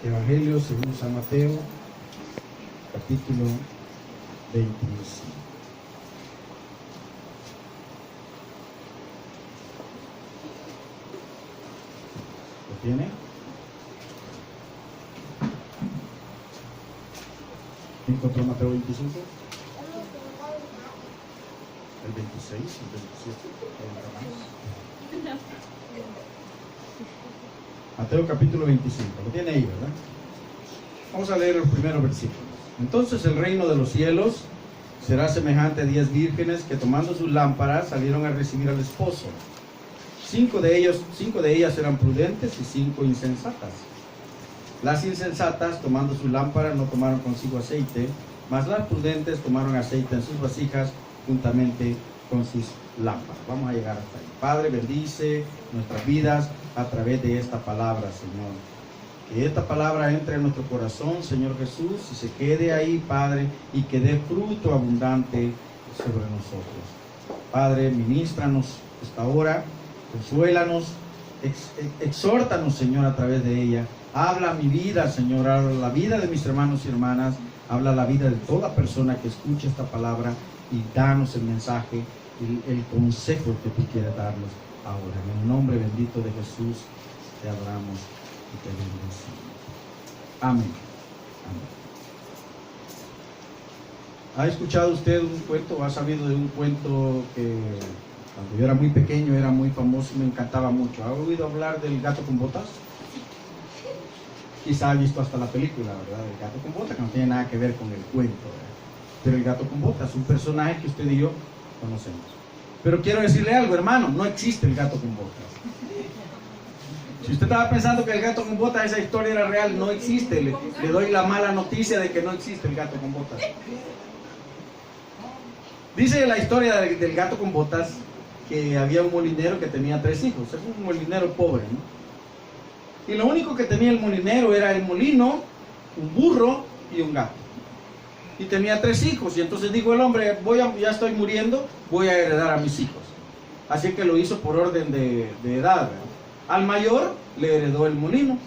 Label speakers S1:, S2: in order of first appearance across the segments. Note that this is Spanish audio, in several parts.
S1: Evangelio según San Mateo, capítulo 25. ¿Lo tiene? ¿Encontró Mateo 25? El 26, el 27, Mateo capítulo 25, lo tiene ahí, ¿verdad? Vamos a leer los primeros versículos. Entonces el reino de los cielos será semejante a 10 vírgenes que tomando sus lámparas salieron a recibir al esposo. 5 de ellas eran prudentes y 5 insensatas. Las insensatas, tomando sus lámparas, no tomaron consigo aceite, mas las prudentes tomaron aceite en sus vasijas juntamente con sus lámparas. Vamos a llegar hasta ahí. Padre, bendice nuestras vidas a través de esta palabra, Señor. Que esta palabra entre en nuestro corazón, Señor Jesús, y se quede ahí, Padre, y que dé fruto abundante sobre nosotros. Padre, ministranos esta hora, consuélanos, exhórtanos, Señor, a través de ella. Habla mi vida, Señor, habla la vida de mis hermanos y hermanas, habla la vida de toda persona que escuche esta palabra y danos el mensaje y el consejo que tú quieres darnos ahora. En el nombre bendito de Jesús te adoramos y te bendecimos. Amén. Amén. ¿Ha escuchado usted un cuento o ha sabido de un cuento que cuando yo era muy pequeño era muy famoso y me encantaba mucho? ¿Ha oído hablar del gato con botas? Quizá ha visto hasta la película, ¿verdad? El gato con botas, que no tiene nada que ver con el cuento, ¿verdad? Pero el gato con botas es un personaje que usted y yo conocemos. Pero quiero decirle algo, hermano, no existe el gato con botas. Si usted estaba pensando que el gato con botas, esa historia era real, no existe. Le doy la mala noticia de que no existe el gato con botas. Dice la historia del gato con botas que había un molinero que tenía 3 hijos. Es un molinero pobre, ¿no? Y lo único que tenía el molinero era el molino, un burro y un gato. Y tenía 3 hijos. Y entonces dijo el hombre, ya estoy muriendo, voy a heredar a mis hijos. Así que lo hizo por orden de edad, ¿verdad? Al mayor le heredó el molino.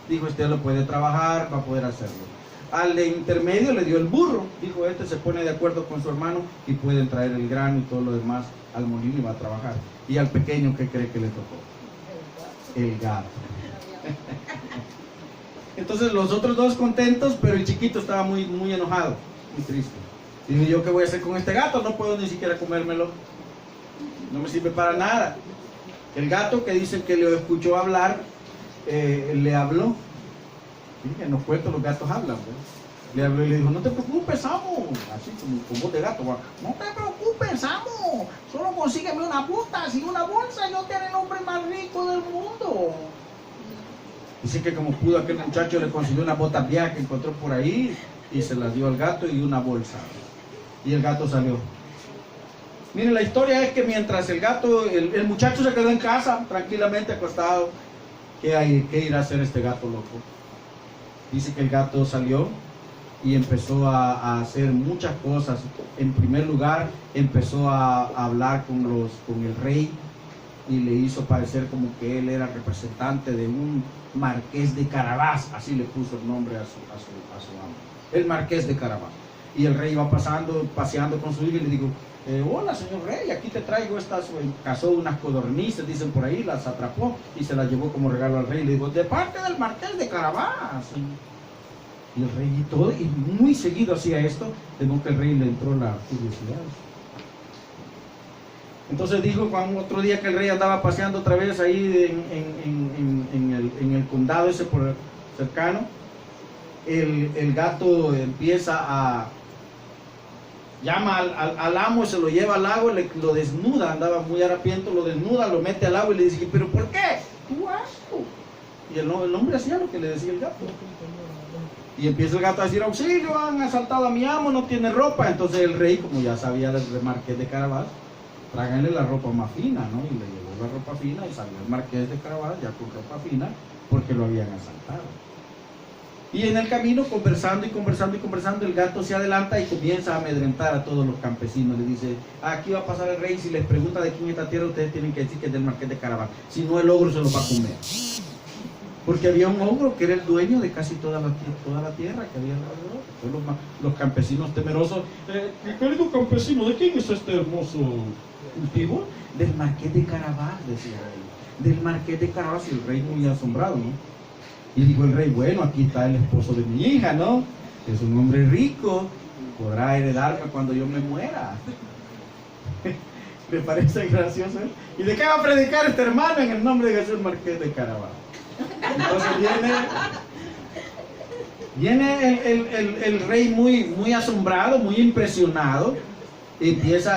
S1: Dijo, este lo puede trabajar, va a poder hacerlo. Al de intermedio le dio el burro. Dijo, este se pone de acuerdo con su hermano y pueden traer el grano y todo lo demás al molino y va a trabajar. Y al pequeño, ¿qué cree que le tocó? El gato. Entonces los otros 2 contentos, pero el chiquito estaba muy enojado, muy triste. Dijo, ¿yo qué voy a hacer con este gato? No puedo ni siquiera comérmelo. No me sirve para nada. El gato, que dicen que le escuchó hablar, le habló. Fíjense, en los cuentos los gatos hablan, ¿verdad? Le habló y le dijo, no te preocupes, amo. Así como voz de gato, ¿verdad? No te preocupes, amo. Solo consígueme una puta y una bolsa. Yo te haré el hombre más rico del mundo. Dice que como pudo, aquel muchacho le consiguió una bota vieja que encontró por ahí y se las dio al gato y una bolsa. Y el gato salió. Miren, la historia es que mientras el muchacho se quedó en casa, tranquilamente acostado, ¿qué irá a hacer este gato loco? Dice que el gato salió y empezó a hacer muchas cosas. En primer lugar, empezó a hablar con el rey y le hizo parecer como que él era representante de un marqués de Carabás, así le puso el nombre a su amo, el marqués de Carabás. Y el rey iba paseando con su hija y le dijo, hola señor rey, aquí te traigo cazó unas codornices, dicen por ahí, las atrapó y se las llevó como regalo al rey. Le dijo, de parte del marqués de Carabás. Y el rey y muy seguido hacía esto, de modo que el rey le entró la curiosidad. Entonces dijo, otro día que el rey andaba paseando otra vez ahí en el condado ese por cercano, el gato llama al amo, se lo lleva al agua, lo desnuda, andaba muy harapiento, lo desnuda, lo mete al agua y le dice, ¿pero por qué? ¡Tú asco! Y el hombre hacía lo que le decía el gato. Y empieza el gato a decir, auxilio, han asaltado a mi amo, no tiene ropa. Entonces el rey, como ya sabía del marqués de Carabás, tráiganle la ropa más fina, ¿no? Y le llevó la ropa fina y salió el marqués de Carabás ya con ropa fina porque lo habían asaltado. Y en el camino, conversando, el gato se adelanta y comienza a amedrentar a todos los campesinos. Le dice, aquí va a pasar el rey, si les pregunta de quién es esta tierra, ustedes tienen que decir que es del marqués de Carabás. Si no, el ogro se lo va a comer. Porque había un ogro que era el dueño de casi toda la tierra que había alrededor. Entonces los campesinos temerosos, mi querido campesino, ¿de quién es este hermoso cultivo? Del Marqués de Carabás, decía él. Del Marqués de Carabás, y el rey muy asombrado, ¿no? Y dijo el rey, bueno, aquí está el esposo de mi hija, ¿no? Es un hombre rico, podrá heredarme cuando yo me muera. Me parece gracioso, ¿eh? ¿Y de qué va a predicar este hermano en el nombre de Jesús Marqués de Carabás? Entonces viene el rey muy asombrado, muy impresionado,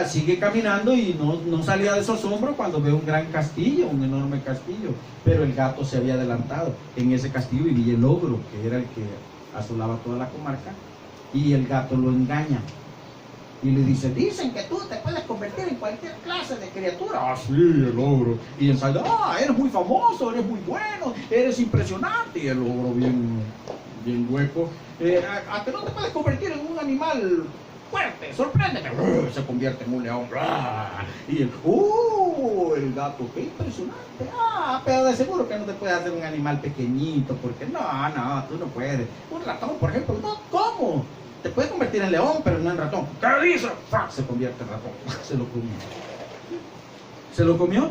S1: sigue caminando y no salía de su asombro cuando ve un gran castillo, un enorme castillo, pero el gato se había adelantado. En ese castillo vivía el ogro, que era el que asolaba toda la comarca, y el gato lo engaña y le dice, dicen que tú te puedes convertir en cualquier clase de criatura. Ah, sí, el ogro. Y ensalda, eres muy famoso, eres muy bueno, eres impresionante. Y el ogro bien hueco, ¿a que no te puedes convertir en un animal fuerte? Sorpréndeme. Se convierte en un león. Y el gato, qué impresionante. Pero de seguro que no te puedes hacer un animal pequeñito, porque no, tú no puedes. Un ratón, por ejemplo, no, ¿cómo? Te puedes convertir en león, pero no en ratón. ¿Qué dice? Se convierte en ratón. Se lo comió. Se lo comió.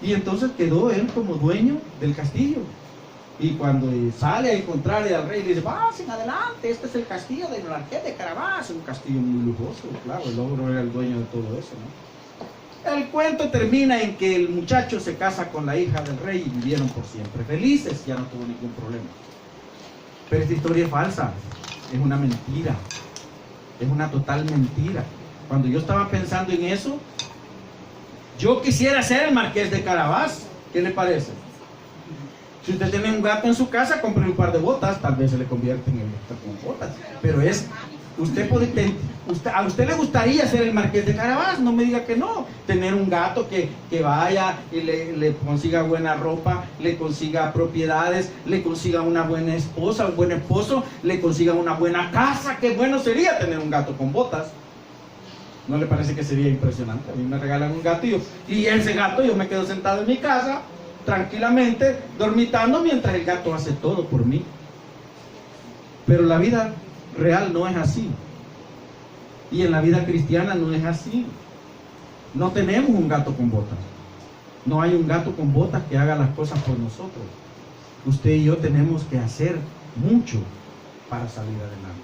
S1: Y entonces quedó él como dueño del castillo. Y cuando sale a encontrarle al rey, le dice, pasen adelante, este es el castillo del Marqués de Carabás. Un castillo muy lujoso, claro, el ogro era el dueño de todo eso, ¿no? El cuento termina en que el muchacho se casa con la hija del rey y vivieron por siempre felices, ya no tuvo ningún problema. Pero esta historia es falsa. Es una mentira, es una total mentira. Cuando yo estaba pensando en eso, yo quisiera ser el Marqués de Carabás. ¿Qué le parece? Si usted tiene un gato en su casa, compre un par de botas, tal vez se le convierten en botas. Pero ¿a usted le gustaría ser el Marqués de Carabás? No me diga que no. Tener un gato que vaya y le consiga buena ropa, le consiga propiedades, le consiga una buena esposa, un buen esposo, le consiga una buena casa. Qué bueno sería tener un gato con botas. ¿No le parece que sería impresionante? A mí me regalan un gato y ese gato yo me quedo sentado en mi casa, tranquilamente, dormitando mientras el gato hace todo por mí. Pero la vida real no es así. Y en la vida cristiana no es así. No tenemos un gato con botas. No hay un gato con botas que haga las cosas por nosotros. Usted y yo tenemos que hacer mucho para salir adelante.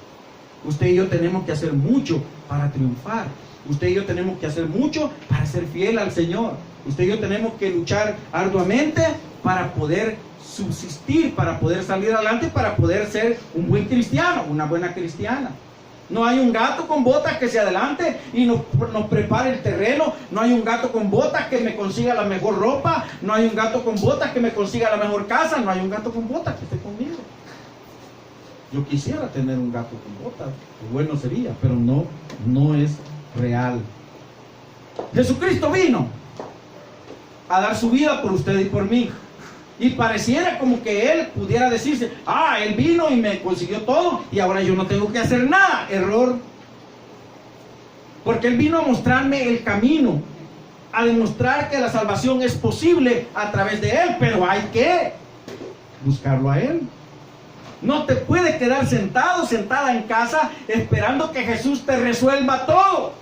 S1: Usted y yo tenemos que hacer mucho para triunfar. Usted y yo tenemos que hacer mucho para ser fiel al Señor. Usted y yo tenemos que luchar arduamente para poder subsistir, para poder salir adelante, para poder ser un buen cristiano, una buena cristiana. No hay un gato con botas que se adelante y nos prepare el terreno. No hay un gato con botas que me consiga la mejor ropa. No hay un gato con botas que me consiga la mejor casa. No hay un gato con botas que esté conmigo. Yo quisiera tener un gato con botas, que bueno sería, pero no es real. Jesucristo vino a dar su vida por usted y por mí. Y pareciera como que Él pudiera decirse, Él vino y me consiguió todo y ahora yo no tengo que hacer nada. Error. Porque Él vino a mostrarme el camino, a demostrar que la salvación es posible a través de Él, pero hay que buscarlo a Él. No te puedes quedar sentado, sentada en casa esperando que Jesús te resuelva todo.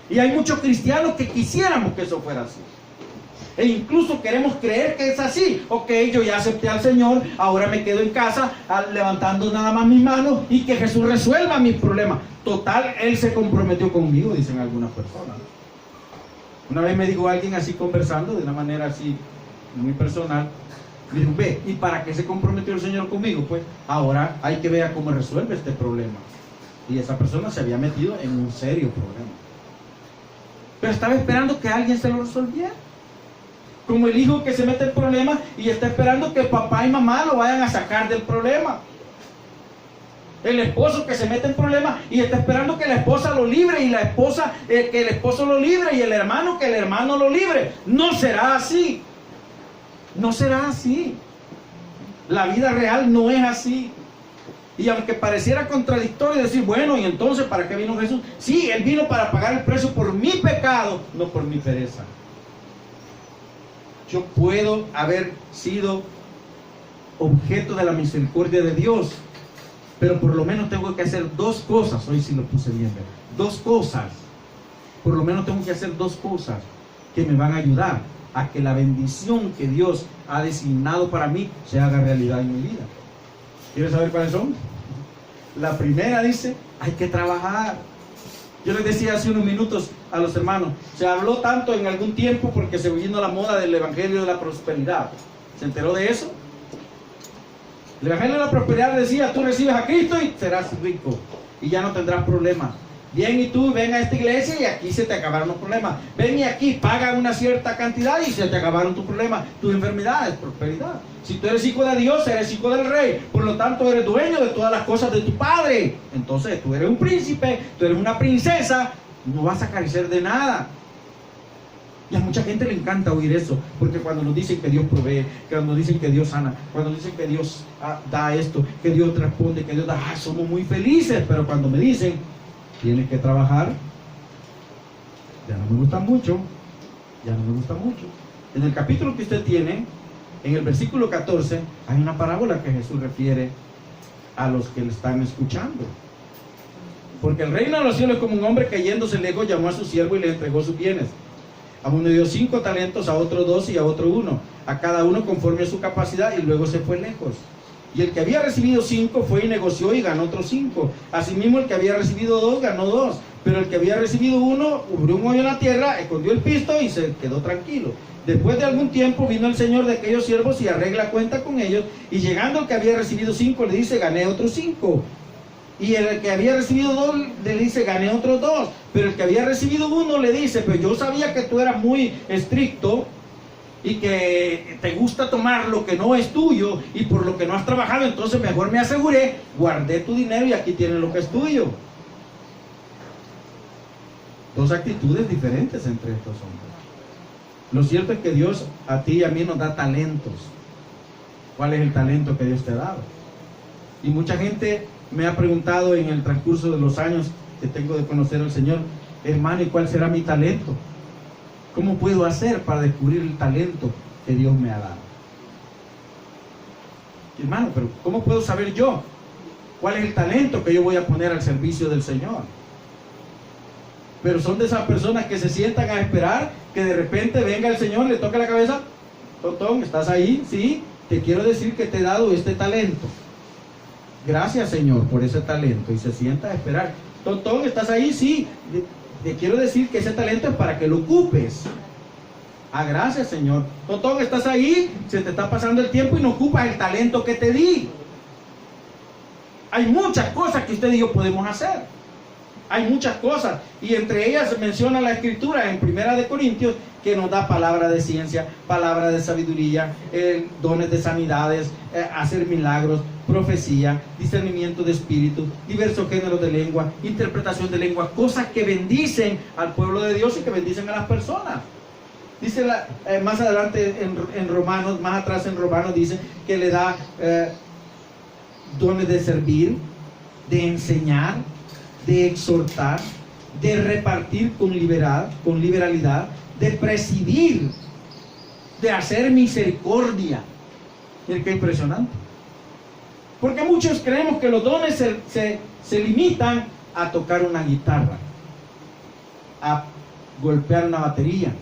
S1: Y hay muchos cristianos que quisiéramos que eso fuera así. E incluso queremos creer que es así. Ok, yo ya acepté al Señor, ahora me quedo en casa levantando nada más mis manos y que Jesús resuelva mis problemas. Total, Él se comprometió conmigo, dicen algunas personas. Una vez me dijo alguien así conversando, de una manera así muy personal, me dijo, ve, ¿y para qué se comprometió el Señor conmigo? Pues ahora hay que ver cómo resuelve este problema. Y esa persona se había metido en un serio problema. Pero estaba esperando que alguien se lo resolviera. Como el hijo que se mete en problemas y está esperando que papá y mamá lo vayan a sacar del problema. El esposo que se mete en problemas y está esperando que la esposa lo libre y la esposa que el esposo lo libre y el hermano que el hermano lo libre. No será así. No será así. La vida real no es así. Y aunque pareciera contradictorio decir, bueno, y entonces ¿para qué vino Jesús? Sí, Él vino para pagar el precio por mi pecado, no por mi pereza. yo puedo haber sido objeto de la misericordia de Dios, pero por lo menos tengo que hacer dos cosas. Hoy sí lo puse bien, ¿verdad? Dos cosas. Por lo menos tengo que hacer dos cosas que me van a ayudar a que la bendición que Dios ha designado para mí se haga realidad en mi vida. ¿Quieres saber cuáles son? La primera dice, hay que trabajar. Yo les decía hace unos minutos a los hermanos, se habló tanto en algún tiempo porque se vino la moda del evangelio de la prosperidad. ¿Se enteró de eso? El evangelio de la prosperidad decía, tú recibes a Cristo y serás rico y ya no tendrás problemas. Bien, y tú ven a esta iglesia y aquí se te acabaron los problemas. Ven y aquí pagan una cierta cantidad y se te acabaron tus problemas, tus enfermedades, prosperidad. Si tú eres hijo de Dios, eres hijo del rey, por lo tanto eres dueño de todas las cosas de tu padre. Entonces tú eres un príncipe, tú eres una princesa, no vas a carecer de nada. Y a mucha gente le encanta oír eso, porque cuando nos dicen que Dios provee, cuando nos dicen que Dios sana, cuando nos dicen que Dios da esto, que Dios responde, que Dios da, somos muy felices. Pero cuando me dicen, tienes que trabajar, ya no me gusta mucho, ya no me gusta mucho. En el capítulo que usted tiene, en el versículo 14, hay una parábola que Jesús refiere a los que le están escuchando. Porque el reino de los cielos es como un hombre que yéndose lejos llamó a su siervo y le entregó sus bienes. A uno dio 5 talentos, a otro 2 y a otro 1, a cada uno conforme a su capacidad, y luego se fue lejos. Y el que había recibido 5 fue y negoció y ganó otros 5. Asimismo el que había recibido 2 ganó 2. Pero el que había recibido 1 abrió un hoyo en la tierra, escondió el pisto y se quedó tranquilo. Después de algún tiempo vino el señor de aquellos siervos y arregla cuenta con ellos. Y llegando el que había recibido 5 le dice, gané otros 5. Y el que había recibido 2 le dice, gané otros 2. Pero el que había recibido 1 le dice, pero yo sabía que tú eras muy estricto y que te gusta tomar lo que no es tuyo y por lo que no has trabajado, entonces mejor me aseguré, guardé tu dinero y aquí tienes lo que es tuyo. Dos actitudes diferentes entre estos hombres. Lo cierto es que Dios a ti y a mí nos da talentos. ¿Cuál es el talento que Dios te ha dado? Y mucha gente me ha preguntado en el transcurso de los años que tengo de conocer al Señor, hermano, ¿y cuál será mi talento? ¿Cómo puedo hacer para descubrir el talento que Dios me ha dado? Hermano, pero ¿cómo puedo saber yo cuál es el talento que yo voy a poner al servicio del Señor? Pero son de esas personas que se sientan a esperar que de repente venga el Señor, le toque la cabeza, Totón, ¿estás ahí? Sí, te quiero decir que te he dado este talento. Gracias, Señor, por ese talento. Y se sienta a esperar. Totón, ¿estás ahí? Sí. Te quiero decir que ese talento es para que lo ocupes. Gracias, Señor. Totón, ¿estás ahí? Se te está pasando el tiempo y no ocupas el talento que te di. Hay muchas cosas que usted y yo podemos hacer. Hay muchas cosas. Y entre ellas se menciona la Escritura en 1 Corintios que nos da palabra de ciencia, palabra de sabiduría, dones de sanidades, hacer milagros, profecía, discernimiento de espíritu, diversos géneros de lengua, interpretación de lengua, cosas que bendicen al pueblo de Dios y que bendicen a las personas. Dice más adelante en Romanos, más atrás en Romanos dice que le da dones de servir, de enseñar, de exhortar, de repartir con liberalidad, de presidir, de hacer misericordia. Miren qué impresionante. Porque muchos creemos que los dones se limitan a tocar una guitarra, a golpear una batería.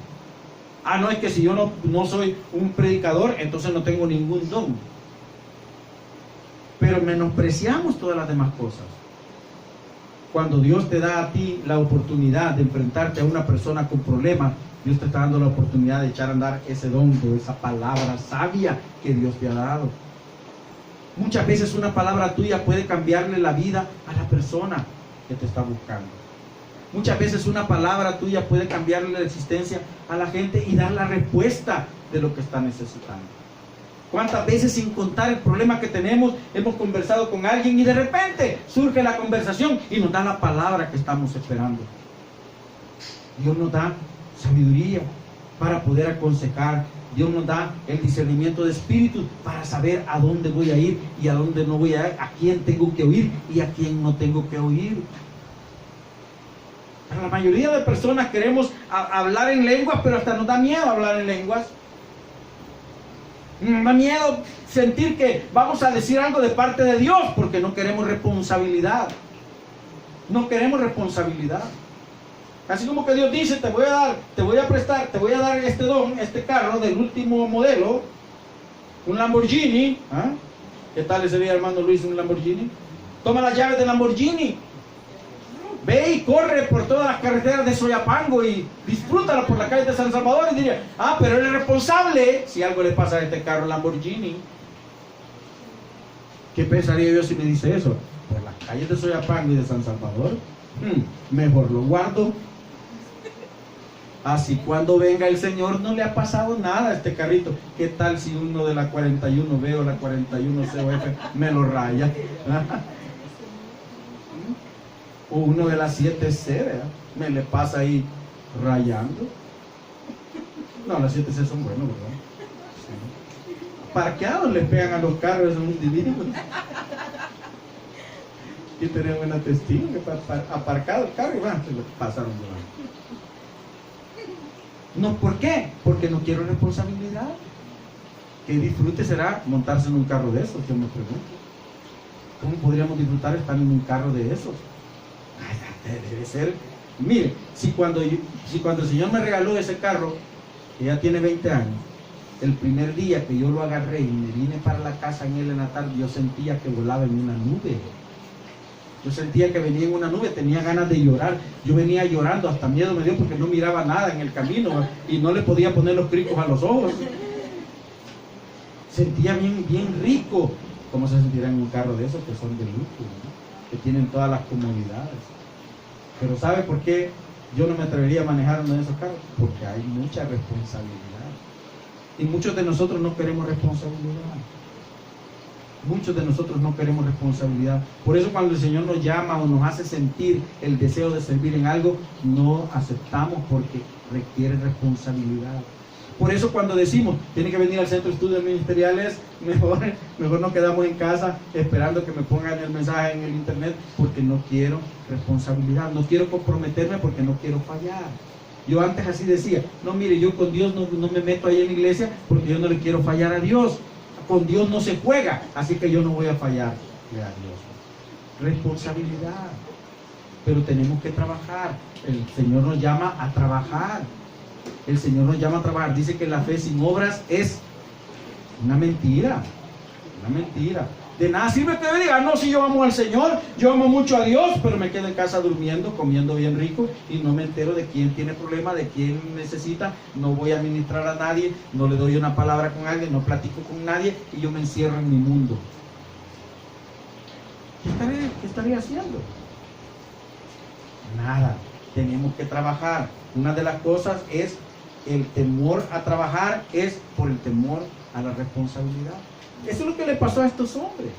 S1: No, es que si yo no soy un predicador, entonces no tengo ningún don. Pero menospreciamos todas las demás cosas. Cuando Dios te da a ti la oportunidad de enfrentarte a una persona con problemas, Dios te está dando la oportunidad de echar a andar ese don, esa palabra sabia que Dios te ha dado. Muchas veces una palabra tuya puede cambiarle la vida a la persona que te está buscando. Muchas veces una palabra tuya puede cambiarle la existencia a la gente y dar la respuesta de lo que está necesitando. ¿Cuántas veces, sin contar el problema que tenemos, hemos conversado con alguien y de repente surge la conversación y nos da la palabra que estamos esperando? Dios nos da sabiduría para poder aconsejar. Dios nos da el discernimiento de espíritu para saber a dónde voy a ir y a dónde no voy a ir, a quién tengo que oír y a quién no tengo que oír. Pero la mayoría de personas queremos hablar en lenguas, pero hasta nos da miedo hablar en lenguas. Me da miedo sentir que vamos a decir algo de parte de Dios porque no queremos responsabilidad. No queremos responsabilidad. Así como que Dios dice, te voy a dar este don, este carro del último modelo, un Lamborghini. ¿Ah? ¿Qué tal le sería, hermano Luis, un Lamborghini? Toma las llaves del Lamborghini. Ve y corre por todas las carreteras de Soyapango y disfrútala por la calle de San Salvador y diría, pero él es responsable si algo le pasa a este carro Lamborghini. ¿Qué pensaría yo si me dice eso? Por las calles de Soyapango y de San Salvador, mejor lo guardo. Así cuando venga el Señor no le ha pasado nada a este carrito. ¿Qué tal si uno de la 41B o la 41 COF me lo raya? O uno de las 7C, ¿verdad? Me le pasa ahí rayando. No, las 7C son buenos, ¿verdad? Sí. Parqueados le pegan a los carros, son un divino. Aquí tenemos una testigo que aparcado el carro y se le pasaron volando. No, ¿por qué? Porque no quiero responsabilidad. ¿Qué disfrute será montarse en un carro de esos? Yo me pregunto. ¿Cómo podríamos disfrutar estar en un carro de esos? Debe ser. Mire, si cuando el Señor me regaló ese carro, que ya tiene 20 años, el primer día que yo lo agarré y me vine para la casa en él en la tarde, yo sentía que volaba en una nube. Yo sentía que venía en una nube, tenía ganas de llorar. Yo venía llorando, hasta miedo me dio porque no miraba nada en el camino y no le podía poner los cricos a los ojos. Sentía bien rico. ¿Cómo se sentirá en un carro de esos que son de lujo, ¿no? Que tienen todas las comodidades? Pero ¿sabe por qué yo no me atrevería a manejar uno de esos carros? Porque hay mucha responsabilidad. Y muchos de nosotros no queremos responsabilidad. Muchos de nosotros no queremos responsabilidad. Por eso cuando el Señor nos llama o nos hace sentir el deseo de servir en algo, no aceptamos porque requiere responsabilidad. Por eso cuando decimos, tiene que venir al Centro de Estudios Ministeriales, mejor nos quedamos en casa esperando que me pongan el mensaje en el internet, porque no quiero responsabilidad, no quiero comprometerme porque no quiero fallar. Yo antes así decía, no mire, yo con Dios no me meto ahí en la iglesia porque yo no le quiero fallar a Dios. Con Dios no se juega, así que yo no voy a fallarle a Dios. Responsabilidad. Pero tenemos que trabajar. El Señor nos llama a trabajar. El Señor nos llama a trabajar. Dice que la fe sin obras es una mentira. Una mentira. De nada sirve que me diga, no, si yo amo al Señor, yo amo mucho a Dios, pero me quedo en casa durmiendo, comiendo bien rico y no me entero de quién tiene problema, de quién necesita, no voy a ministrar a nadie, no le doy una palabra con alguien, no platico con nadie y yo me encierro en mi mundo. ¿Qué estaré haciendo? Nada. Tenemos que trabajar. Una de las cosas es el temor a trabajar, es por el temor a la responsabilidad. Eso es lo que le pasó a estos hombres.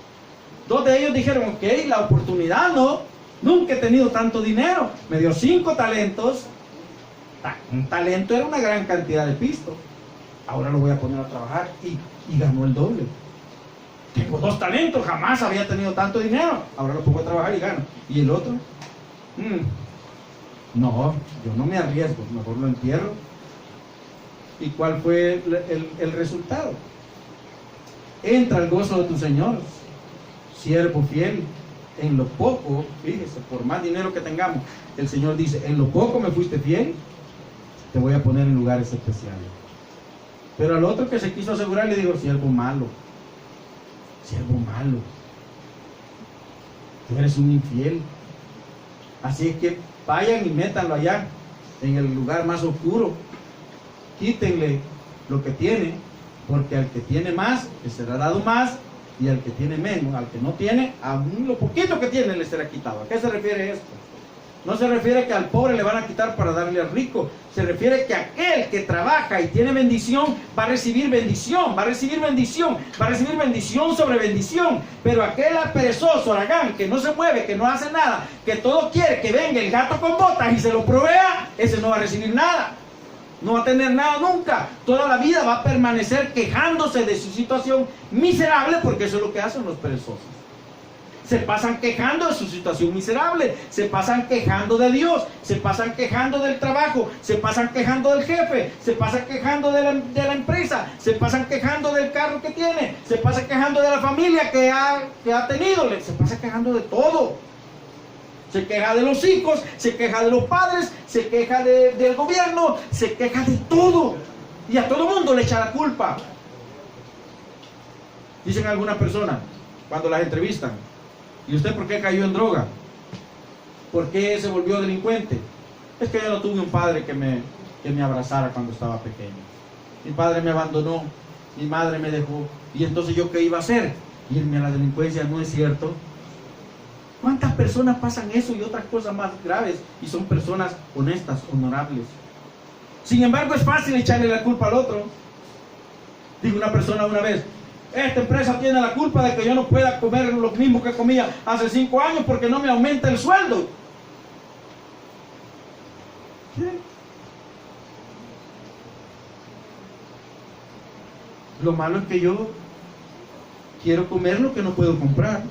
S1: Dos de ellos dijeron, ok, la oportunidad no, nunca he tenido tanto dinero. Me dio 5 talentos. Un talento era una gran cantidad de pisto. Ahora lo voy a poner a trabajar y ganó el doble. Tengo 2 talentos, jamás había tenido tanto dinero. Ahora lo pongo a trabajar y gano. ¿Y el otro? No, yo no me arriesgo, mejor lo entierro. ¿Y cuál fue el resultado? Entra el gozo de tu Señor, siervo fiel, en lo poco, fíjese, por más dinero que tengamos, el Señor dice, en lo poco me fuiste fiel, te voy a poner en lugares especiales. Pero al otro que se quiso asegurar le dijo, siervo malo, tú eres un infiel, así es que vayan y métanlo allá, en el lugar más oscuro, quítenle lo que tiene, porque al que tiene más, le será dado más, y al que tiene menos, al que no tiene, aún lo poquito que tiene le será quitado. ¿A qué se refiere esto? No se refiere que al pobre le van a quitar para darle al rico, se refiere que aquel que trabaja y tiene bendición, va a recibir bendición, va a recibir bendición, va a recibir bendición sobre bendición, pero aquel perezoso, aragán, que no se mueve, que no hace nada, que todo quiere que venga el gato con botas y se lo provea, ese no va a recibir nada. No va a tener nada nunca. Toda la vida va a permanecer quejándose de su situación miserable, porque eso es lo que hacen los perezosos. Se pasan quejando de su situación miserable, se pasan quejando de Dios, se pasan quejando del trabajo, se pasan quejando del jefe, se pasan quejando de la empresa, se pasan quejando del carro que tiene, se pasan quejando de la familia que ha tenido, se pasan quejando de todo. Se queja de los hijos, se queja de los padres, se queja del gobierno, se queja de todo. Y a todo mundo le echa la culpa. Dicen algunas personas cuando las entrevistan: ¿y usted por qué cayó en droga? ¿Por qué se volvió delincuente? Es que yo no tuve un padre que me abrazara cuando estaba pequeño. Mi padre me abandonó, mi madre me dejó. ¿Y entonces yo qué iba a hacer? Irme a la delincuencia. ¿No es cierto? ¿Cuántas personas pasan eso y otras cosas más graves y son personas honestas, honorables? Sin embargo, es fácil echarle la culpa al otro. Dijo una persona una vez: esta empresa tiene la culpa de que yo no pueda comer lo mismo que comía hace 5 años porque no me aumenta el sueldo. ¿Qué? Lo malo es que yo quiero comer lo que no puedo comprar.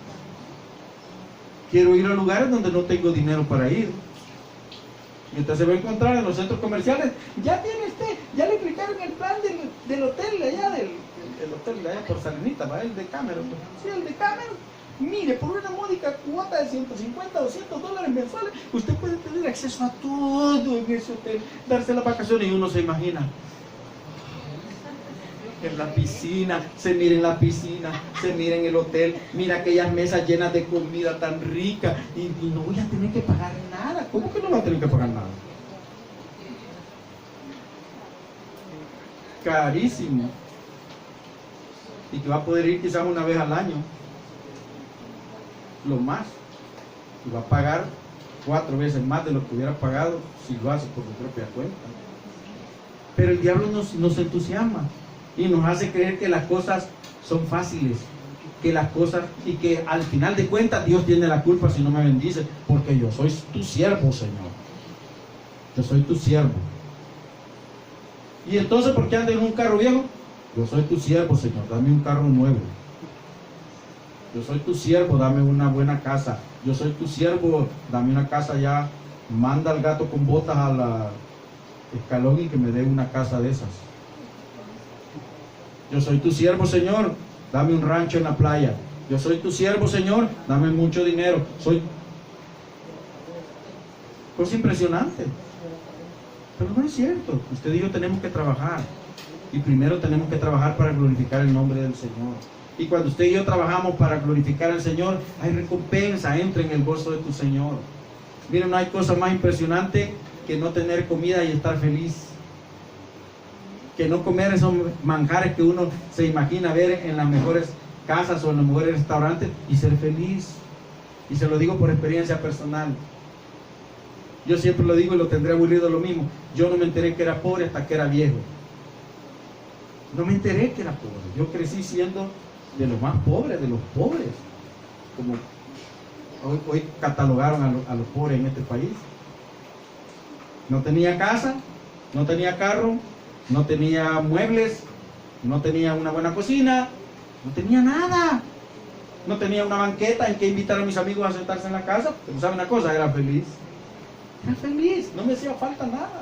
S1: Quiero ir a lugares donde no tengo dinero para ir. Mientras se va a encontrar en los centros comerciales: ya tiene usted, ya le explicaron el plan del hotel allá, el hotel de allá por Salinita, ¿va? El de Cameron. Sí, el de Cameron. Mire, por una módica cuota de 150 o $200 mensuales, usted puede tener acceso a todo en ese hotel, darse las vacaciones. Y uno se imagina en la piscina, se mira en la piscina, se mira en el hotel, mira aquellas mesas llenas de comida tan rica y no voy a tener que pagar nada. ¿Cómo que no voy a tener que pagar nada? Carísimo. Y que va a poder ir quizás una vez al año, lo más, y va a pagar 4 veces más de lo que hubiera pagado si lo hace por su propia cuenta. Pero el diablo nos entusiasma y nos hace creer que las cosas son fáciles, que las cosas, y que al final de cuentas Dios tiene la culpa si no me bendice, porque yo soy tu siervo, Señor. Yo soy tu siervo. Y entonces, ¿por qué anda en un carro viejo? Yo soy tu siervo, Señor, dame un carro nuevo. Yo soy tu siervo, dame una buena casa. Yo soy tu siervo, dame una casa ya. Manda al gato con botas a la escalón y que me dé una casa de esas. Yo soy tu siervo, Señor, dame un rancho en la playa. Yo soy tu siervo, Señor, dame mucho dinero. Soy cosa impresionante. Pero no es cierto. Usted y yo tenemos que trabajar. Y primero tenemos que trabajar para glorificar el nombre del Señor. Y cuando usted y yo trabajamos para glorificar al Señor, hay recompensa. Entra en el gozo de tu Señor. Miren, no hay cosa más impresionante que no tener comida y estar feliz. Que no comer esos manjares que uno se imagina ver en las mejores casas o en los mejores restaurantes y ser feliz. Y se lo digo por experiencia personal. Yo siempre lo digo y lo tendré aburrido lo mismo. Yo no me enteré que era pobre hasta que era viejo. No me enteré que era pobre. Yo crecí siendo de los más pobres, de los pobres. Como hoy catalogaron a los pobres en este país. No tenía casa, no tenía carro, no tenía muebles, no tenía una buena cocina, no tenía nada. No tenía una banqueta en que invitar a mis amigos a sentarse en la casa. Pero ¿sabe una cosa? Era feliz. Era feliz, no me hacía falta nada.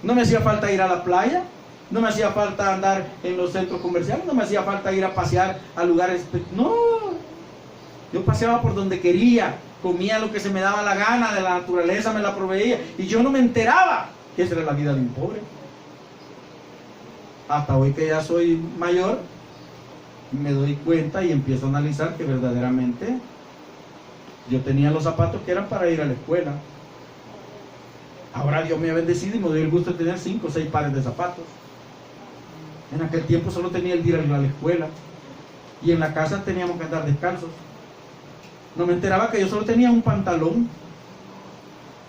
S1: No me hacía falta ir a la playa, no me hacía falta andar en los centros comerciales, no me hacía falta ir a pasear a lugares. No, yo paseaba por donde quería, comía lo que se me daba la gana, de la naturaleza me la proveía, y yo no me enteraba que esa era la vida de un pobre. Hasta hoy que ya soy mayor, me doy cuenta y empiezo a analizar que verdaderamente yo tenía los zapatos que eran para ir a la escuela. Ahora Dios me ha bendecido y me doy el gusto de tener 5 o 6 pares de zapatos. En aquel tiempo solo tenía el de ir a la escuela, y en la casa teníamos que andar descalzos. No me enteraba que yo solo tenía un pantalón,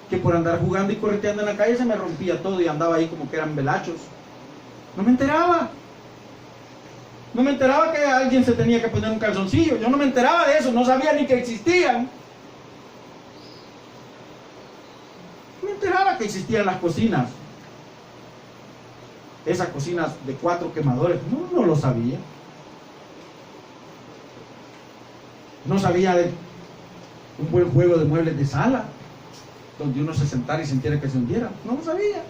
S1: que por andar jugando y correteando en la calle se me rompía todo y andaba ahí como que eran velachos. No me enteraba. No me enteraba que alguien se tenía que poner un calzoncillo. Yo no me enteraba de eso, no sabía ni que existían. No me enteraba que existían las cocinas. Esas cocinas de 4 quemadores, no lo sabía. No sabía de un buen juego de muebles de sala, donde uno se sentara y sintiera que se hundiera. No lo sabía.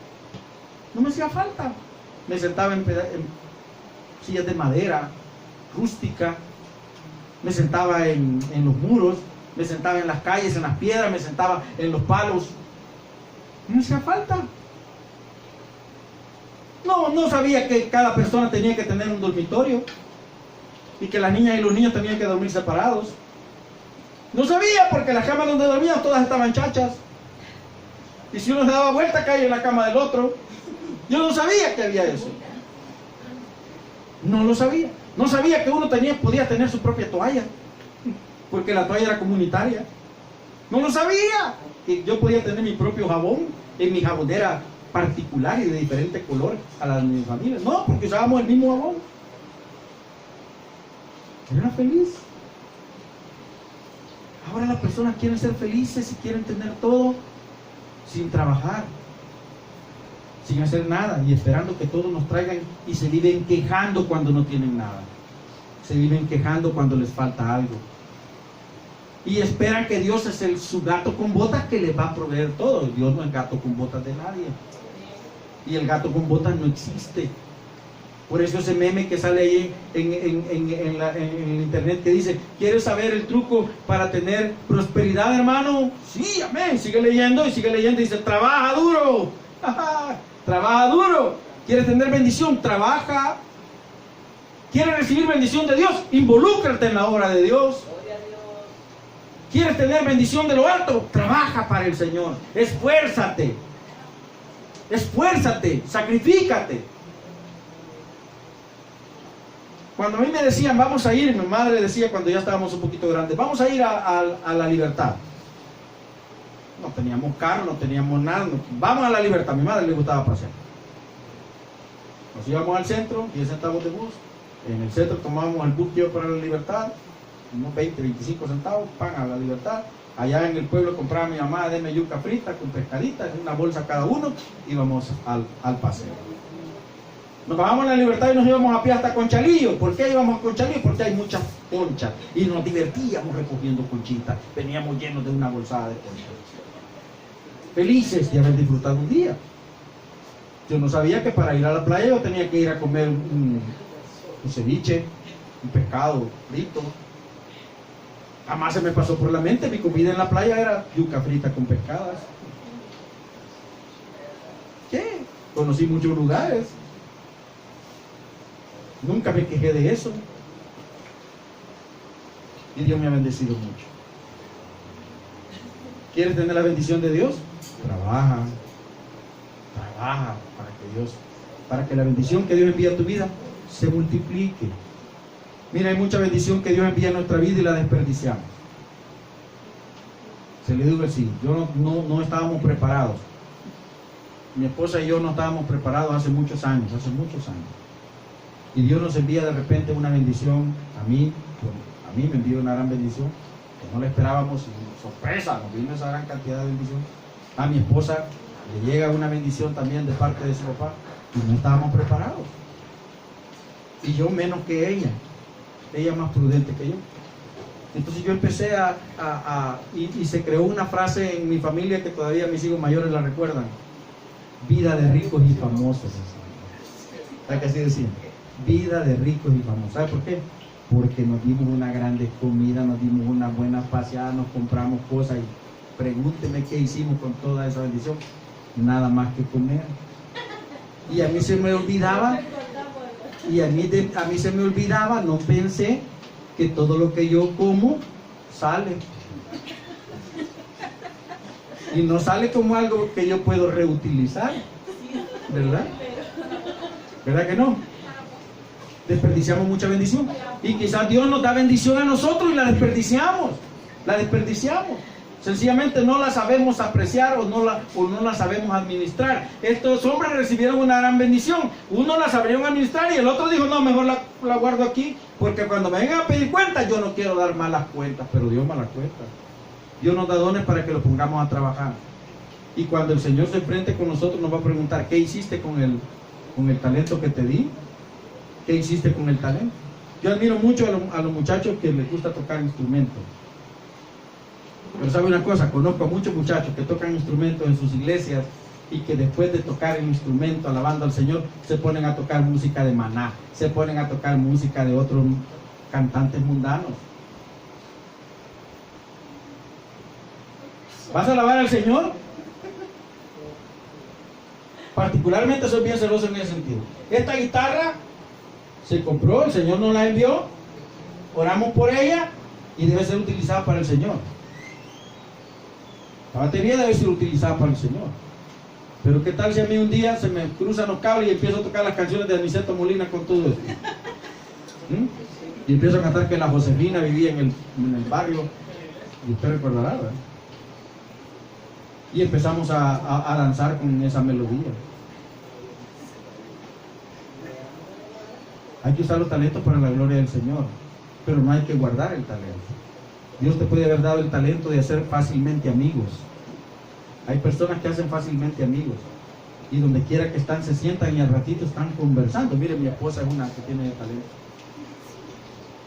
S1: No me hacía falta. Me sentaba en sillas de madera, rústica. Me sentaba en los muros. Me sentaba en las calles, en las piedras. Me sentaba en los palos. No me hacía falta. No sabía que cada persona tenía que tener un dormitorio y que las niñas y los niños tenían que dormir separados. No sabía, porque las camas donde dormían todas estaban chachas. Y si uno se daba vuelta, caía en la cama del otro. Yo no sabía que había eso. No lo sabía. No sabía que uno podía tener su propia toalla, porque la toalla era comunitaria. No lo sabía. Que yo podía tener mi propio jabón en mi jabonera particular y de diferente color a la de mi familia. No, porque usábamos el mismo jabón. Yo era feliz. Ahora las personas quieren ser felices y quieren tener todo sin trabajar, sin hacer nada y esperando que todos nos traigan, y se viven quejando cuando no tienen nada. Se viven quejando cuando les falta algo. Y esperan que Dios es su gato con botas que les va a proveer todo. Dios no es gato con botas de nadie. Y el gato con botas no existe. Por eso ese meme que sale ahí en el internet que dice: ¿quieres saber el truco para tener prosperidad, hermano? Sí, amén. Sigue leyendo y sigue leyendo. Dice: trabaja duro. Trabaja duro. ¿Quieres tener bendición? Trabaja. ¿Quieres recibir bendición de Dios? Involúcrate en la obra de Dios. ¿Quieres tener bendición de lo alto? Trabaja para el Señor. Esfuérzate. Esfuérzate. Sacrifícate. Cuando a mí me decían: vamos a ir, mi madre decía cuando ya estábamos un poquito grandes: vamos a ir a la Libertad. No teníamos carro, no teníamos nada. Vamos a la Libertad. A mi madre le gustaba pasear. Nos íbamos al centro, 10 centavos de bus. En el centro tomábamos el bus que iba para la Libertad, unos 20, 25 centavos, pan a la Libertad. Allá en el pueblo compraba mi mamá: deme yuca frita con pescaditas, una bolsa cada uno. Íbamos al paseo. Nos bajamos en la Libertad y nos íbamos a pie hasta Conchalillo. ¿Por qué íbamos a Conchalillo? Porque hay muchas conchas y nos divertíamos recogiendo conchitas. Veníamos llenos de una bolsada de conchas, felices de haber disfrutado un día. Yo no sabía que para ir a la playa yo tenía que ir a comer un ceviche, un pescado frito. Jamás se me pasó por la mente. Mi comida en la playa era yuca frita con pescadas. ¿Qué? Conocí muchos lugares. Nunca me quejé de eso. Y Dios me ha bendecido mucho. ¿Quieres tener la bendición de Dios? Trabaja. Trabaja para que la bendición que Dios envía a tu vida se multiplique. Mira, hay mucha bendición que Dios envía a nuestra vida y la desperdiciamos. Se le digo así: yo no estábamos preparados. Mi esposa y yo no estábamos preparados hace muchos años. Y Dios nos envía de repente una bendición a mí me envió una gran bendición que no la esperábamos, y sorpresa, nos vino esa gran cantidad de bendición. A mi esposa le llega una bendición también de parte de su papá, y no estábamos preparados. Y yo menos que ella más prudente que yo. Entonces yo empecé y se creó una frase en mi familia que todavía mis hijos mayores la recuerdan: vida de ricos y famosos. ¿Sabes qué así decían? Vida de ricos y famosos. ¿Sabe por qué? Porque nos dimos una grande comida, nos dimos una buena paseada, nos compramos cosas, y pregúnteme qué hicimos con toda esa bendición. Nada más que comer. Y a mí se me olvidaba, no pensé que todo lo que yo como sale. Y no sale como algo que yo puedo reutilizar, ¿verdad? ¿Verdad que no? Desperdiciamos mucha bendición. Y quizás Dios nos da bendición a nosotros y la desperdiciamos. Sencillamente no la sabemos apreciar o no la sabemos administrar. Estos hombres recibieron una gran bendición. Uno la sabrían administrar y el otro dijo: no, mejor la guardo aquí, porque cuando me vengan a pedir cuentas, yo no quiero dar malas cuentas. Pero Dios malas cuentas. Dios nos da dones para que los pongamos a trabajar. Y cuando el Señor se enfrente con nosotros, nos va a preguntar: ¿qué hiciste con el talento que te di? ¿Qué hiciste con el talento? Yo admiro mucho a los muchachos que les gusta tocar instrumentos. Pero sabe una cosa, conozco a muchos muchachos que tocan instrumentos en sus iglesias y que después de tocar el instrumento alabando al Señor se ponen a tocar música de Maná, se ponen a tocar música de otros cantantes mundanos. ¿Vas a alabar al Señor? Particularmente soy bien celoso en ese sentido. Esta guitarra se compró, el Señor nos la envió, oramos por ella y debe ser utilizada para el Señor. La batería debe ser utilizada para el Señor. Pero qué tal si a mí un día se me cruzan los cables y empiezo a tocar las canciones de Aniceto Molina con todo esto. Y empiezo a cantar que la Josefina vivía en el barrio, y usted recordará, ¿verdad? Y empezamos a danzar con esa melodía. Hay que usar los talentos para la gloria del Señor, pero no hay que guardar el talento. Dios te puede haber dado el talento de hacer fácilmente amigos. Hay personas que hacen fácilmente amigos y donde quiera que están se sientan y al ratito están conversando. Mire, mi esposa es una que tiene talento.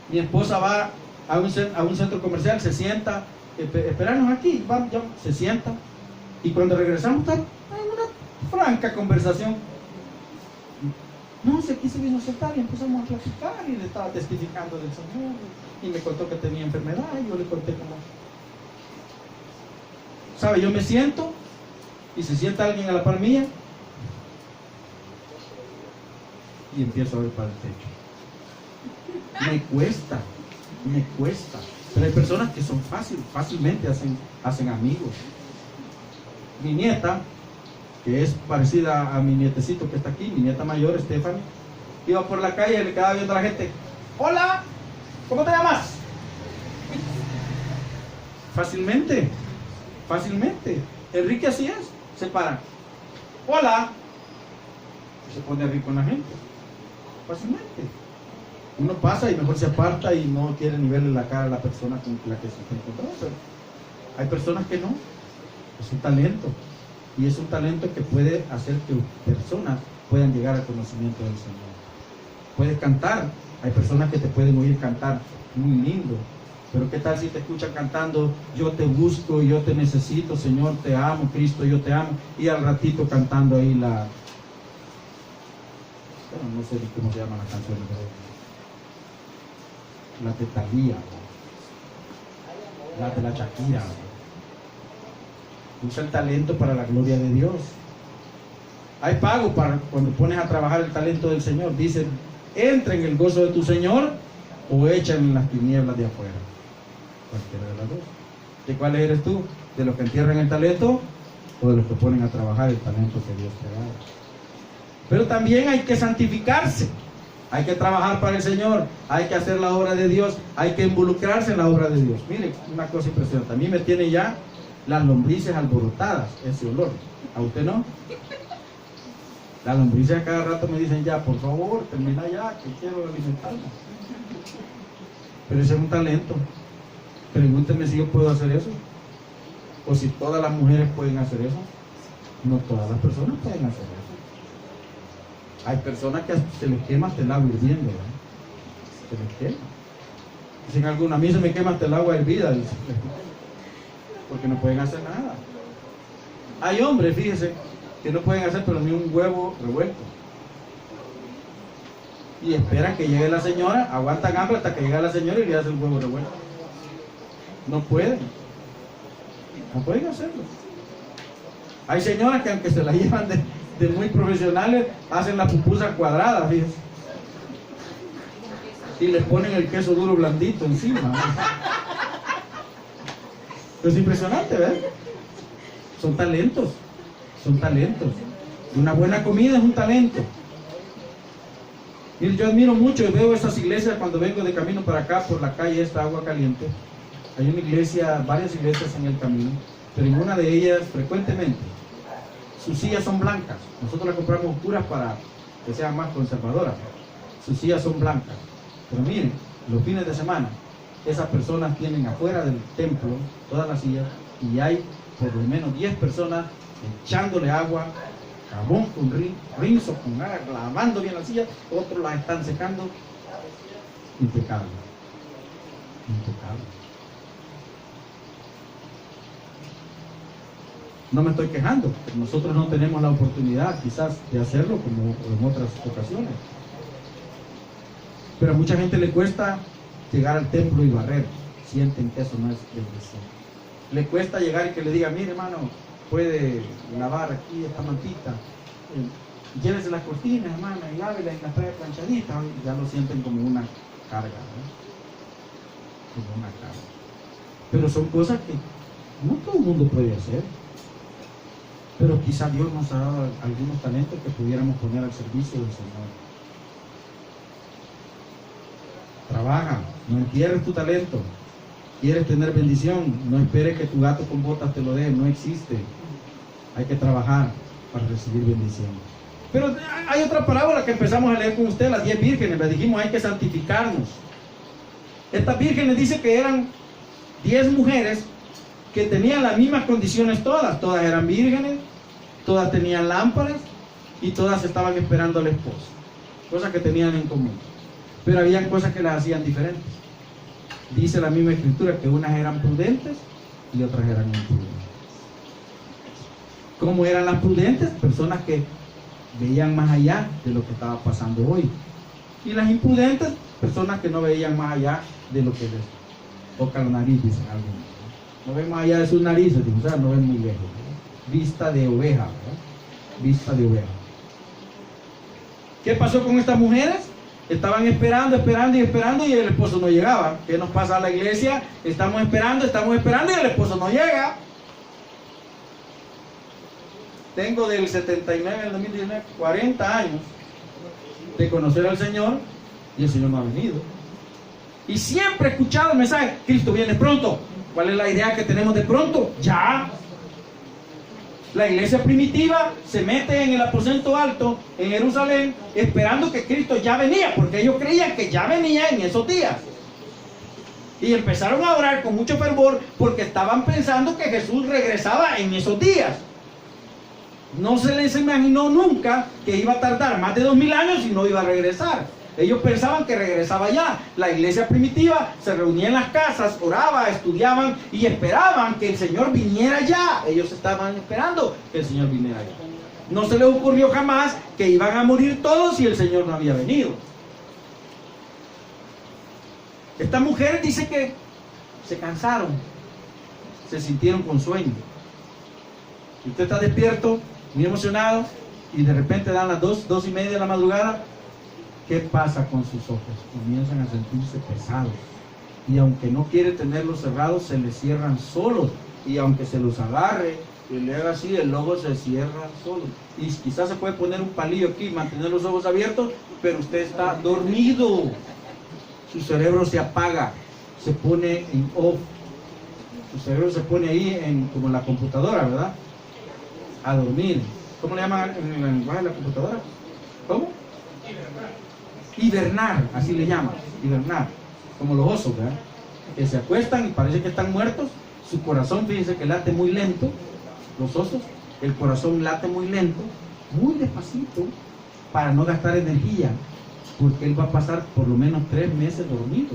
S1: Mi esposa va a un centro comercial, se sienta, esperarnos aquí, se sienta y cuando regresamos está en una franca conversación. No, si aquí se vino a sentar y empezamos a platicar y le estaba testificando del Señor y me contó que tenía enfermedad y yo le conté cómo. ¿Sabe? Yo me siento y se sienta alguien a la par mía y empiezo a ver para el techo. Me cuesta. Pero hay personas que son fácilmente hacen amigos. Mi nieta, que es parecida a mi nietecito que está aquí, mi nieta mayor, Stephanie, iba por la calle y le quedaba viendo a la gente. Hola, ¿cómo te llamas? Fácilmente. Enrique así es, se para. Hola. Y se pone a reír con la gente. Fácilmente. Uno pasa y mejor se aparta y no quiere ni verle la cara a la persona con la que se está encontrando. Pero hay personas que no. Es un talento. Y es un talento que puede hacer que personas puedan llegar al conocimiento del Señor. Puedes cantar. Hay personas que te pueden oír cantar muy lindo. Pero qué tal si te escuchan cantando, yo te busco, yo te necesito, Señor, te amo, Cristo, yo te amo. Y al ratito cantando ahí no sé ni cómo se llaman las canciones. La de Thalía, la de la Shakira. Usa el talento para la gloria de Dios. Hay pago para cuando pones a trabajar el talento del Señor. Dice, entra en el gozo de tu Señor o echa en las tinieblas de afuera. Cualquiera de las dos. ¿De cuál eres tú? ¿De los que entierran el talento o de los que ponen a trabajar el talento que Dios te da? Pero también hay que santificarse. Hay que trabajar para el Señor, hay que hacer la obra de Dios, hay que involucrarse en la obra de Dios. Mire, una cosa impresionante, a mí me tiene ya las lombrices alborotadas, ese olor. ¿A usted no? Las lombrices a cada rato me dicen ya, por favor, termina ya, que quiero alimentarme. Pero ese es un talento. Pregúntenme si yo puedo hacer eso. O si todas las mujeres pueden hacer eso. No todas las personas pueden hacer eso. Hay personas que se les quema hasta el agua hirviendo, ¿verdad? Se les quema. Dicen algunos, a mí se me quema hasta el agua hervida, dicen. Porque no pueden hacer nada. Hay hombres, fíjense, que no pueden hacer pero ni un huevo revuelto. Y esperan que llegue la señora, aguantan hambre hasta que llegue la señora y le hacen el huevo revuelto. No pueden. No pueden hacerlo. Hay señoras que aunque se la llevan de muy profesionales, hacen la pupusa cuadrada, fíjense. Y les ponen el queso duro blandito encima, ¿no? Es impresionante, ¿verdad? Son talentos. Una buena comida es un talento. Mire, yo admiro mucho y veo esas iglesias cuando vengo de camino para acá por la calle esta Agua Caliente. Hay una iglesia, varias iglesias en el camino, pero en una de ellas frecuentemente sus sillas son blancas. Nosotros las compramos oscuras para que sean más conservadoras. Sus sillas son blancas. Pero miren, los fines de semana, esas personas tienen afuera del templo todas las sillas y hay por lo menos 10 personas echándole agua, jabón con rinzo, con agua, lavando bien las sillas, otros las están secando. impecable. Impecable. No me estoy quejando, nosotros no tenemos la oportunidad quizás de hacerlo como en otras ocasiones. Pero a mucha gente le cuesta llegar al templo y barrer, sienten que eso no es bendición. Le cuesta llegar y que le diga, mire hermano, puede lavar aquí esta mantita, llévese las cortinas hermana y lávela y la trae planchadita, ya lo sienten como una carga, ¿no? Como una carga. Pero son cosas que no todo el mundo puede hacer. Pero quizá Dios nos ha dado algunos talentos que pudiéramos poner al servicio del Señor. Trabaja, no entierres tu talento. ¿Quieres tener bendición? No esperes que tu gato con botas te lo dé, no existe. Hay que trabajar para recibir bendición. Pero hay otra parábola que empezamos a leer con usted, las 10 vírgenes. Le dijimos, hay que santificarnos. Estas vírgenes dice que eran 10 mujeres que tenían las mismas condiciones todas. Todas eran vírgenes, todas tenían lámparas y todas estaban esperando al esposo. Cosas que tenían en común. Pero habían cosas que las hacían diferentes. Dice la misma escritura que unas eran prudentes y otras eran imprudentes. ¿Cómo eran las prudentes? Personas que veían más allá de lo que estaba pasando hoy. Y las imprudentes, personas que no veían más allá de lo que les toca la nariz, dicen algunos. No ven más allá de sus narices, o sea, no ven muy lejos. Vista de oveja, ¿verdad? Vista de oveja. ¿Qué pasó con estas mujeres? Estaban esperando y el esposo no llegaba. ¿Qué nos pasa a la iglesia? Estamos esperando y el esposo no llega. Tengo del 79 al 2019 40 años de conocer al Señor y el Señor no ha venido. Y siempre he escuchado el mensaje, Cristo viene pronto. ¿Cuál es la idea que tenemos de pronto? Ya. La iglesia primitiva se mete en el aposento alto en Jerusalén esperando que Cristo ya venía, porque ellos creían que ya venía en esos días. Y empezaron a orar con mucho fervor porque estaban pensando que Jesús regresaba en esos días. No se les imaginó nunca que iba a tardar más de 2000 años y no iba a regresar. Ellos pensaban que regresaba ya. La iglesia primitiva se reunía en las casas, oraba, estudiaban y esperaban que el Señor viniera ya. Ellos estaban esperando que el Señor viniera ya. No se les ocurrió jamás que iban a morir todos y el Señor no había venido. Esta mujer dice que se cansaron, se sintieron con sueño. Y usted está despierto, muy emocionado, y de repente dan las 2:30 de la madrugada. ¿Qué pasa con sus ojos? Comienzan a sentirse pesados. Y aunque no quiere tenerlos cerrados, se les cierran solos. Y aunque se los agarre y le haga así, el ojo se cierra solo. Y quizás se puede poner un palillo aquí, mantener los ojos abiertos, pero usted está dormido. Su cerebro se apaga, se pone en off. Su cerebro se pone ahí como en la computadora, ¿verdad? A dormir. ¿Cómo le llaman en el lenguaje de la computadora? ¿Cómo? Hibernar, así le llaman, hibernar, como los osos, ¿verdad? Que se acuestan y parece que están muertos, su corazón, fíjense que late muy lento, los osos, el corazón late muy lento, muy despacito, para no gastar energía, porque él va a pasar por lo menos 3 meses dormido.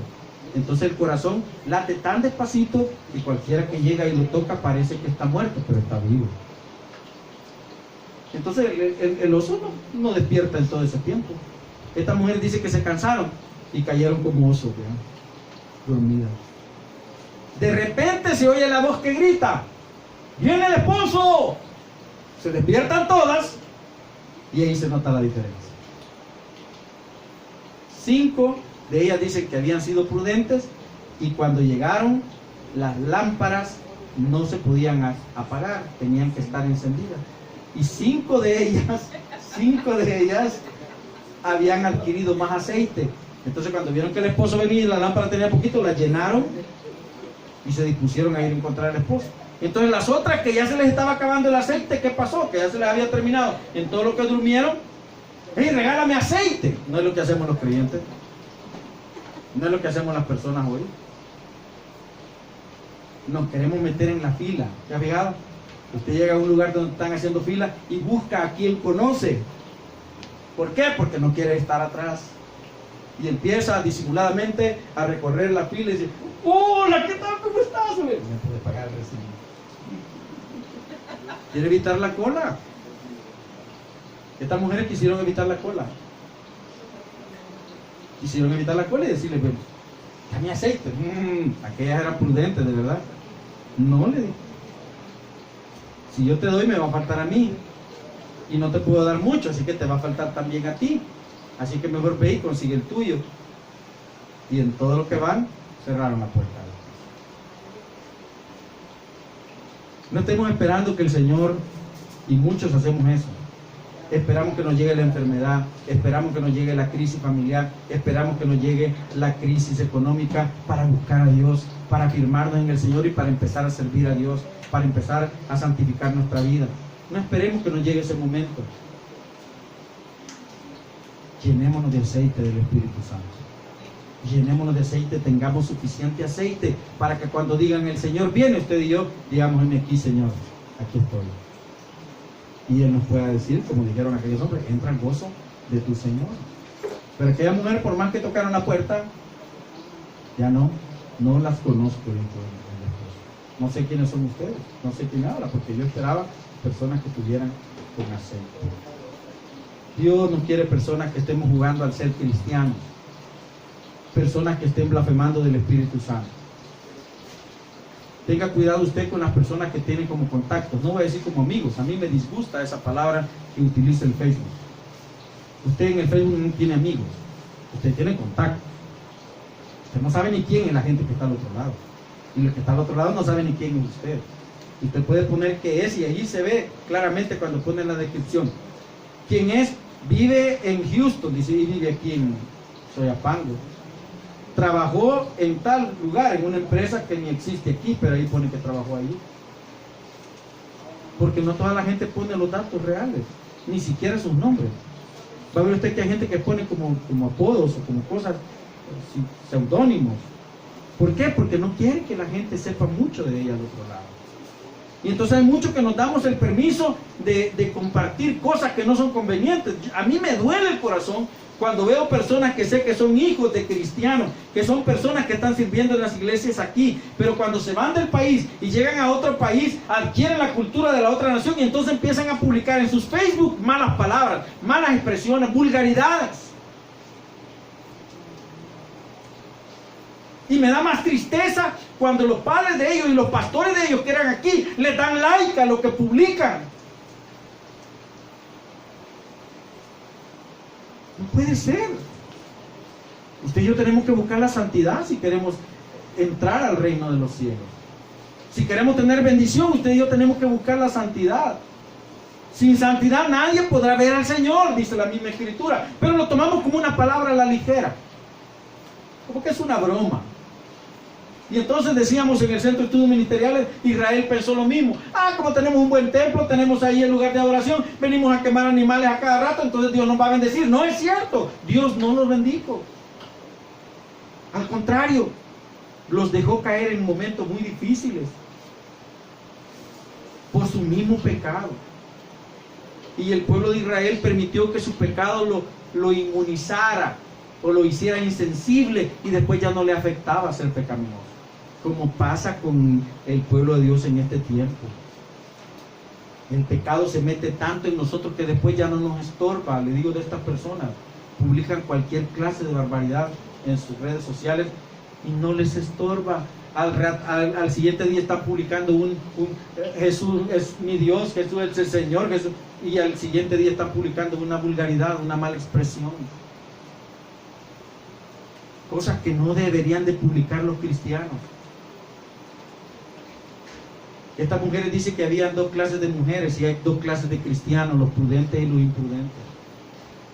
S1: Entonces el corazón late tan despacito y cualquiera que llega y lo toca parece que está muerto, pero está vivo. Entonces el oso no despierta en todo ese tiempo. Esta mujer dice que se cansaron y cayeron como osos, ¿verdad? Dormidas. De repente se oye la voz que grita: ¡viene el esposo! Se despiertan todas y ahí se nota la diferencia. 5 de ellas dicen que habían sido prudentes y cuando llegaron las lámparas no se podían apagar, tenían que estar encendidas. Y 5 de ellas habían adquirido más aceite. Entonces cuando vieron que el esposo venía y la lámpara tenía poquito, la llenaron y se dispusieron a ir a encontrar al esposo. Entonces las otras que ya se les estaba acabando el aceite, ¿qué pasó? Que ya se les había terminado. En todo lo que durmieron, ¡hey, regálame aceite! No es lo que hacemos los creyentes. No es lo que hacemos las personas hoy. Nos queremos meter en la fila. ¿Se ha fijado? Usted llega a un lugar donde están haciendo fila y busca a quien conoce. ¿Por qué? Porque no quiere estar atrás. Y empieza disimuladamente a recorrer la fila y dice, hola, ¿qué tal? ¿Cómo estás? Me puede pagar el recibo. Quiere evitar la cola. Estas mujeres quisieron evitar la cola. Quisieron evitar la cola y decirle, dame aceite. Aquellas eran prudentes, de verdad. No, le digo. Si yo te doy, me va a faltar a mí. Y no te puedo dar mucho, así que te va a faltar también a ti. Así que mejor ve y consigue el tuyo. Y en todo lo que van, cerraron la puerta. No estemos esperando que el Señor, y muchos hacemos eso, esperamos que nos llegue la enfermedad, esperamos que nos llegue la crisis familiar, esperamos que nos llegue la crisis económica para buscar a Dios, para afirmarnos en el Señor y para empezar a servir a Dios, para empezar a santificar nuestra vida. No esperemos que nos llegue ese momento. Llenémonos de aceite del Espíritu Santo. Llenémonos de aceite, tengamos suficiente aceite para que cuando digan el Señor viene, usted y yo, digamos, heme aquí, Señor, aquí estoy. Y Él nos pueda decir, como dijeron aquellos hombres, entra el gozo de tu Señor. Pero aquella mujer, por más que tocaron la puerta, ya no las conozco. No sé quiénes son ustedes, no sé quién habla, porque yo esperaba personas que estuvieran con aceite. Dios no quiere personas que estemos jugando al ser cristianos, personas que estén blasfemando del Espíritu Santo. Tenga cuidado usted con las personas que tienen como contactos. No voy a decir como amigos. A mí me disgusta esa palabra que utiliza el Facebook. Usted en el Facebook no tiene amigos. Usted tiene contactos. Usted no sabe ni quién es la gente que está al otro lado. Y el que está al otro lado no sabe ni quién es usted. Usted puede poner qué es y allí se ve claramente cuando pone en la descripción. ¿Quién es? Vive en Houston. Dice, y vive aquí en Soyapango. Trabajó en tal lugar, en una empresa que ni existe aquí, pero ahí pone que trabajó ahí. Porque no toda la gente pone los datos reales, ni siquiera sus nombres. Va a ver usted que hay gente que pone como apodos o como cosas, seudónimos. ¿Por qué? Porque no quiere que la gente sepa mucho de ella al otro lado. Y entonces hay muchos que nos damos el permiso de compartir cosas que no son convenientes. A mí me duele el corazón cuando veo personas que sé que son hijos de cristianos, que son personas que están sirviendo en las iglesias aquí, pero cuando se van del país y llegan a otro país, adquieren la cultura de la otra nación y entonces empiezan a publicar en sus Facebook malas palabras, malas expresiones, vulgaridades. Y me da más tristeza cuando los padres de ellos y los pastores de ellos que eran aquí les dan like a lo que publican. No puede ser. Usted y yo tenemos que buscar la santidad si queremos entrar al reino de los cielos. Si queremos tener bendición, usted y yo tenemos que buscar la santidad. Sin santidad nadie podrá ver al Señor, dice la misma Escritura. Pero lo tomamos como una palabra a la ligera. Como que es una broma. Y entonces decíamos en el Centro de Estudios Ministeriales, Israel pensó lo mismo. Como tenemos un buen templo, tenemos ahí el lugar de adoración, venimos a quemar animales a cada rato, entonces Dios nos va a bendecir. No es cierto, Dios no los bendijo. Al contrario, los dejó caer en momentos muy difíciles por su mismo pecado. Y el pueblo de Israel permitió que su pecado lo inmunizara o lo hiciera insensible y después ya no le afectaba ser pecaminoso. Como pasa con el pueblo de Dios en este tiempo. El pecado se mete tanto en nosotros que después ya no nos estorba. Le digo de estas personas, publican cualquier clase de barbaridad en sus redes sociales y no les estorba. Al siguiente día están publicando un Jesús es mi Dios, Jesús es el Señor, Jesús, y al siguiente día están publicando una vulgaridad, una mala expresión. Cosas que no deberían de publicar los cristianos. Estas mujeres dicen que había dos clases de mujeres y hay dos clases de cristianos, los prudentes y los imprudentes.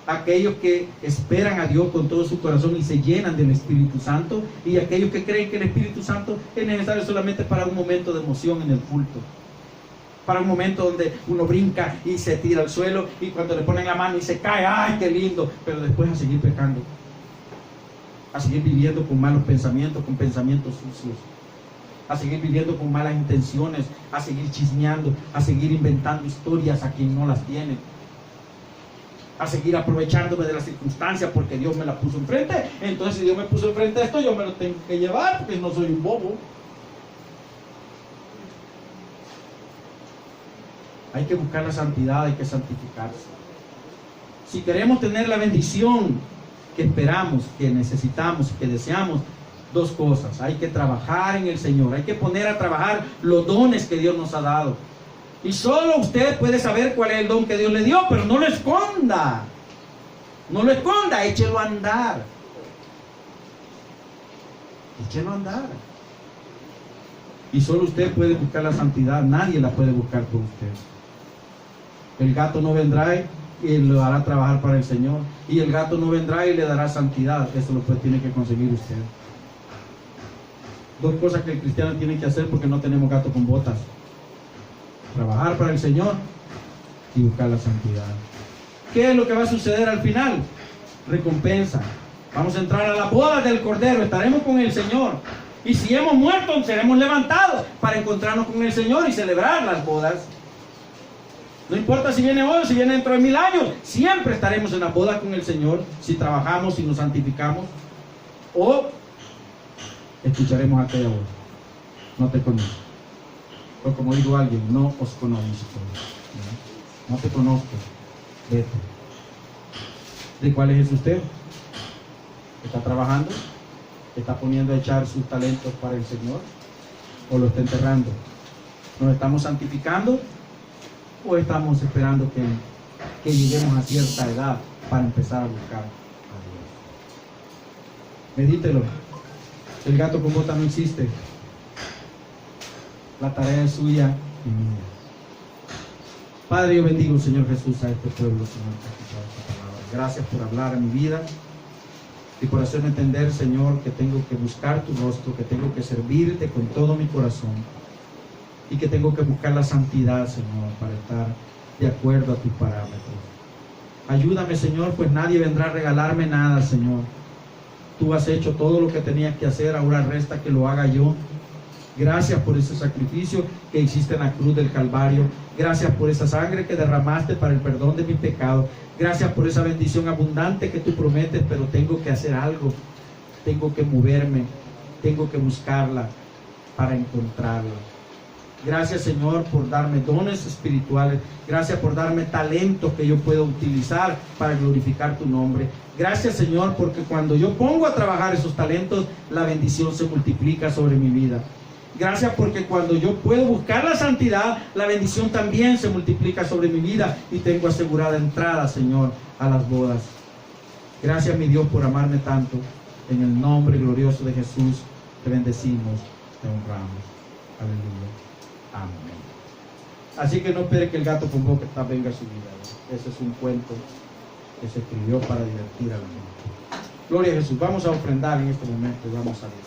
S1: Aquellos que esperan a Dios con todo su corazón y se llenan del Espíritu Santo, y aquellos que creen que el Espíritu Santo es necesario solamente para un momento de emoción en el culto, para un momento donde uno brinca y se tira al suelo y cuando le ponen la mano y se cae, ¡ay, qué lindo! Pero después a seguir pecando, a seguir viviendo con malos pensamientos, con pensamientos sucios, a seguir viviendo con malas intenciones, a seguir chismeando, a seguir inventando historias a quien no las tiene. a seguir aprovechándome de las circunstancias porque Dios me la puso enfrente. Entonces, si Dios me puso enfrente esto, yo me lo tengo que llevar porque no soy un bobo. Hay que buscar la santidad, hay que santificarse. Si queremos tener la bendición que esperamos, que necesitamos, que deseamos, dos cosas: hay que trabajar en el Señor, hay que poner a trabajar los dones que Dios nos ha dado. Y solo usted puede saber cuál es el don que Dios le dio, pero no lo esconda. No lo esconda, échelo a andar. Échelo a andar. Y solo usted puede buscar la santidad, nadie la puede buscar por usted. El gato no vendrá y lo hará trabajar para el Señor. Y el gato no vendrá y le dará santidad. Eso lo tiene que conseguir usted. Dos cosas que el cristiano tiene que hacer porque no tenemos gato con botas: trabajar para el Señor y buscar la santidad. ¿Qué es lo que va a suceder al final? Recompensa. Vamos a entrar a la boda del Cordero, estaremos con el Señor. Y si hemos muerto, seremos levantados para encontrarnos con el Señor y celebrar las bodas. No importa si viene hoy o si viene dentro de 1000 años, siempre estaremos en la boda con el Señor si trabajamos, si nos santificamos. O escucharemos aquella voz: no te conozco. O como dijo alguien: no os conozco. No te conozco. Vete. ¿De cuál es usted? ¿Está trabajando? ¿Está poniendo a echar sus talentos para el Señor? ¿O lo está enterrando? ¿Nos estamos santificando? ¿O estamos esperando que lleguemos a cierta edad para empezar a buscar a Dios? Medítelo. El gato con bota no existe. La tarea es suya y mía. Padre, yo bendigo, Señor Jesús, a este pueblo, Señor, que ha escuchado esta palabra. Gracias por hablar a mi vida y por hacerme entender, Señor, que tengo que buscar tu rostro, que tengo que servirte con todo mi corazón y que tengo que buscar la santidad, Señor, para estar de acuerdo a tus parámetros. Ayúdame, Señor, pues nadie vendrá a regalarme nada, Señor. Tú has hecho todo lo que tenías que hacer, ahora resta que lo haga yo. Gracias por ese sacrificio que hiciste en la cruz del Calvario. Gracias por esa sangre que derramaste para el perdón de mis pecados. Gracias por esa bendición abundante que tú prometes, pero tengo que hacer algo. Tengo que moverme, tengo que buscarla para encontrarla. Gracias, Señor, por darme dones espirituales. Gracias por darme talentos que yo pueda utilizar para glorificar tu nombre. Gracias, Señor, porque cuando yo pongo a trabajar esos talentos, la bendición se multiplica sobre mi vida. Gracias porque cuando yo puedo buscar la santidad, la bendición también se multiplica sobre mi vida y tengo asegurada entrada, Señor, a las bodas. Gracias, mi Dios, por amarme tanto. En el nombre glorioso de Jesús te bendecimos, te honramos. Aleluya. Amén. Así que no espere que el gato con boca venga a su vida. Ese es un cuento que se escribió para divertir a la gente. Gloria a Jesús. Vamos a ofrendar en este momento y vamos a Dios.